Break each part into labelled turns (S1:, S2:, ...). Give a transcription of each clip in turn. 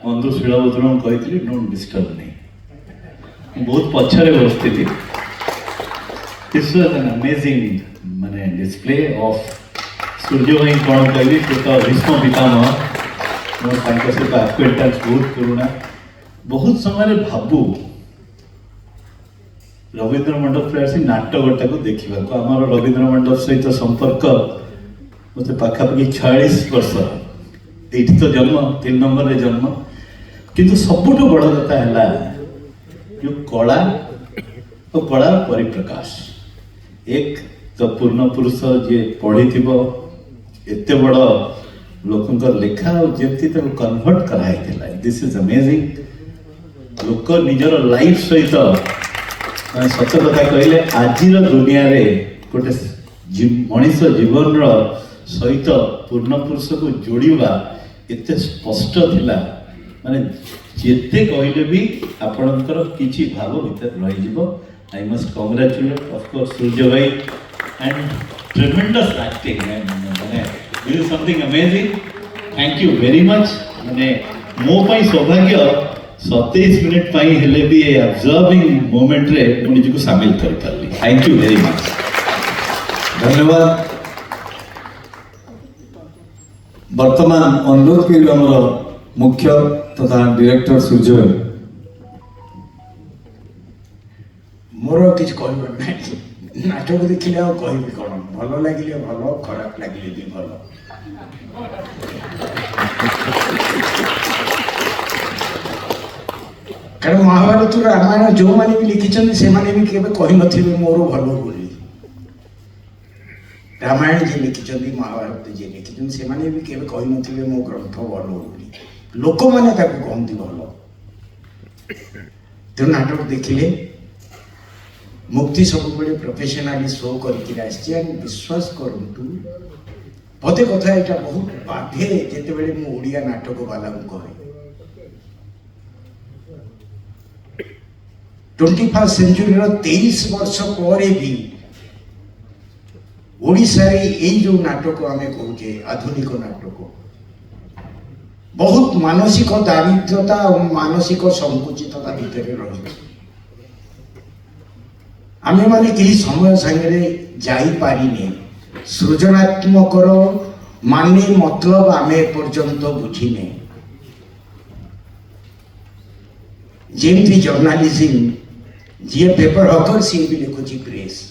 S1: ବନ୍ଧୁ ଶିଳଭଦ୍ରଙ୍କୁ କହିଥିଲି don't disturb ମି। ବହୁତ ପଛରେ ବସିଥିଲି। ଦିସ୍ ୱାଜ୍ ଆନ୍ ଆମେଜିଂ ମାନେ ଡିସପ୍ଲେ ଅଫ୍ ସୂର୍ଯ୍ୟ ଭାଇ କ'ଣ କହିବି, ସେ ତ ଭୀଷ୍ମ ପିତାମହ। ମୋର ତାଙ୍କ ସହିତ ଆକ୍ୱେଣ୍ଟାନ୍ସ ବହୁତ ପୁରୁଣା। ବହୁତ ସମୟରେ ଭାବୁ ରବୀନ୍ଦ୍ର ମଣ୍ଡପରେ ଆସି ନାଟକଟାକୁ ଦେଖିବାକୁ। ଆମର ରବୀନ୍ଦ୍ର ମଣ୍ଡପ ସହିତ ସମ୍ପର୍କ ମୋତେ ପାଖାପାଖି 46 ବର୍ଷ। ଏଇଠି ତ ଜନ୍ମ, 3 ନମ୍ବରରେ ଜନ୍ମ। କିନ୍ତୁ ସବୁଠୁ ବଡ଼ କଥା ହେଲା ଯୋଉ କଳା ଓ କଳାର ପରିପ୍ରକାଶ। ଏକ ତ ପୂର୍ଣ୍ଣ ପୁରୁଷ ଯିଏ ପଢ଼ିଥିବ ଏତେ ବଡ଼ ଲୋକଙ୍କର ଲେଖା ଆଉ ଯେମିତି ତାକୁ କନଭର୍ଟ କରାହେଇଥିଲା। This is amazing. ଲୋକ ନିଜର ଲାଇଫ୍ ସହିତ ମାନେ ସତ କଥା କହିଲେ ଆଜିର ଦୁନିଆରେ ଗୋଟେ ମଣିଷ ଜୀବନର ସହିତ ପୂର୍ଣ୍ଣ ପୁରୁଷକୁ ଯୋଡ଼ିବା ଏତେ ସ୍ପଷ୍ଟ ଥିଲା, ମାନେ ଯେତେ କହିଲେ ବି ଆପଣଙ୍କର କିଛି ଭାବ ଭିତରେ ରହିଯିବ। ଆଇ ମଷ୍ଟ କଂଗ୍ରାଚୁଲେଟ୍ ଅଫକୋର୍ସ ସୂର୍ଯ୍ୟ ଭାଇ ଆଣ୍ଡ ଟ୍ରେମେଣ୍ଡସ୍ ଆକ୍ଟିଂ, ମାନେ this is something amazing. Thank you very much. मैंने मो पाई सौभाग्य 27 मिनट पाई हेले भी ये ऑब्जर्विंग मोमेंट रे मुझे को शामिल कर पारली। Thank you very much.
S2: धन्यवाद। वर्तमान अनुरोध के हमर मुख्य तथा डायरेक्टर सूर्य
S3: मोर किछ कहबर नै। नाटक देखिले आ कहबी कोन, भलो लागिले भलो, खराब लागिले भी भलो। कारण महाभारत रामायण जो माने भी लिखिछन से माने भी केबे कहि नथिबे मोर भलो बोली। रामायण जे लिखिछन महाभारत जे लिखिछन से माने भी केबे कहि नथिबे मो ग्रंथ भलो बोली। लोक माने ताको कहंती भलो। तो नाटक देखिले मुक्ति सब बड़े प्रोफेशनली शो करके विश्वास करंतु पते कथा एटा बहुत बाधे जेते बेले मु ओडिया नाटक वाला को कहे 21st सेंचुरी रो 23 वर्ष परे भी ओडिसा रे एई जो नाटक आमे कहूचे आधुनिक नाटक बहुत मानसिक दारिद्रता और मानसिक संकुचितता भितर रही। आमे माने केही समय संगे जाई पारिने सृजनात्मक माने मतलब आमे पर्यंत बुझिने। जेमती जर्नालिज्म जी पेपर हकर सी भी लिखुची प्रेस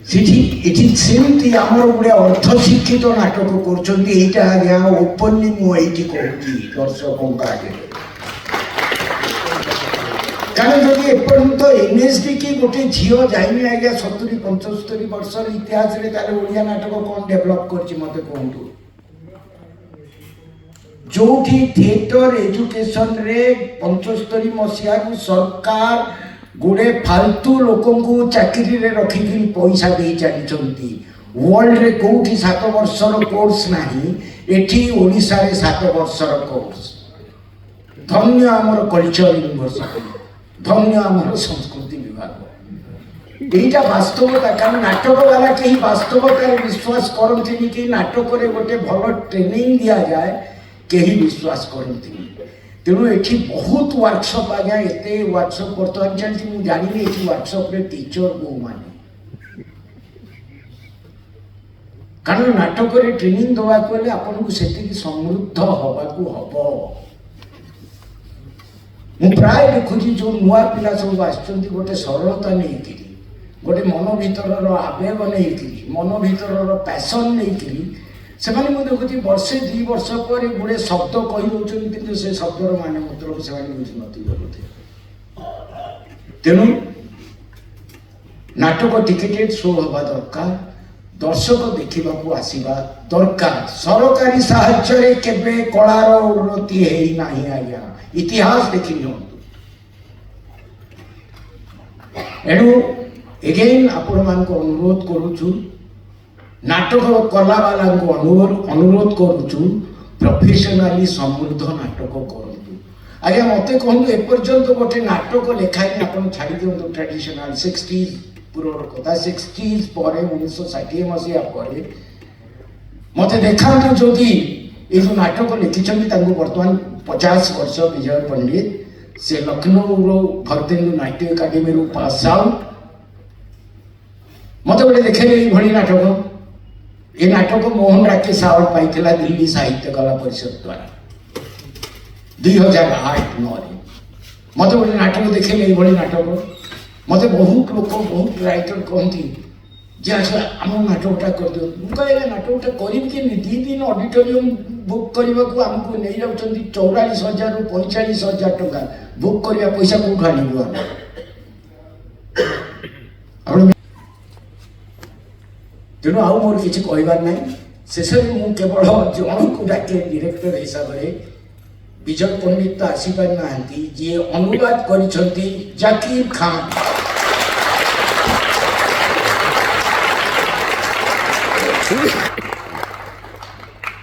S3: सेठी सेमती आमर गुड़े अर्थ शिक्षित नाटक कर ओपनली मुझे कहूँ दर्शकों आगे। कारण जब एपर्यंत एनएसडी की गोटे झील जाइनी आज्ञा 70-75 वर्ष इतिहास ओडिया नाटक कौन डेभलप कर मत कहतु। जो थिएटर एजुकेशन रे 75 मसीहा सरकार गुड़े फालतू लोकों को चाकरी रे रखी पैसा दे चली। वर्ल्ड रे कोठी 7 वर्षर कोर्स नहीं, एठी ओडिशा रे 7 वर्षर कोर्स। धन्य आमर कल्चर यूनिवर्सिटी, धन्य आमर संस्कृति विभाग। एटा वास्तवता। कारण नाटक वाला कहीं वास्तवता विश्वास करती कि नाटक रे गोटे भल ट्रेनिंग दिया जाए, कहीं विश्वास करती। तेणु ये बहुत वर्कशॉप आज्ञा एत वर्कशॉप बर्तमान चलती मुझे जानी ये वर्कशॉप रे टीचर बो माने। कारण नाटक रे ट्रेनिंग दवा को आपन को सेति समृद्ध हवा को हबो। मु प्राय देखुची जो नुआ पिला सब आछंती गोटे सरलता नहीं कि गोटे मन भीतर आवेग नहीं कि मन भीतर पैशन नहीं कि से देखुची वर्षे 2 वर्ष पर गुड़े शब्द कही दौरान कि से शब्दर माने मतलब से बुझी नथे। तेणु नाटक टिकेटेड शो हवा दरकार, दर्शक देखा आसवा दरकार। सरकारी साहाय्य केबे कलार उन्नति है नहीं आज्ञा, इतिहास देखी नियंतु। एणु एगेन आपण मान को अनुरोध करूछु, नाटक कला वाला को अनुरोध करूछु प्रोफेशनली समृद्ध नाटक करंतु। आज्ञा मते कहंतु एपर्यंत गोटे नाटक लेखाई आपण छाड़ी दियंतु ट्रेडिशनल 60s पूर्वर कथा 60s पर 1960 मसीहा पर मते देखांतु जदि ये जो नाटक लिखिं बर्तमान 50 वर्ष विजय पंडित से लखनऊ भरतेन्दु नाट्य एकाडेमी पास आउट मत गोटे देखे ये नाटक ये नाटक मोहन राकेश अवार्ड पाई दिल्ली साहित्य कला परिषद द्वारा 2008-9 मत गोटे नाटक देखे ये नाटक मत बहुत लोक बहुत राइटर कहती जे अच्छा आम नाटकटा कर दियो मुझे नाटकटा करी दी दिन ऑडिटोरियम बुक करने को आमको नहीं जाऊँ 44,000 ରୁ 45,000 टका बुक करने पैसा कौट आनबू आम तेणु आउ मोर किसी कहबार ना शेष में केवल जन को डाके डायरेक्टर हिसाब से विजय पंडित तो आसीपार ना जी अनुवाद कर जाकिर खान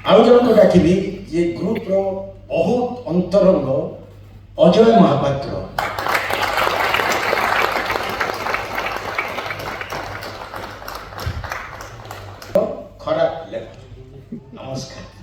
S3: आउ जन को डाकिली जे ग्रुप रो बहुत अंतरंग अजय महापात्र खराब नमस्कार।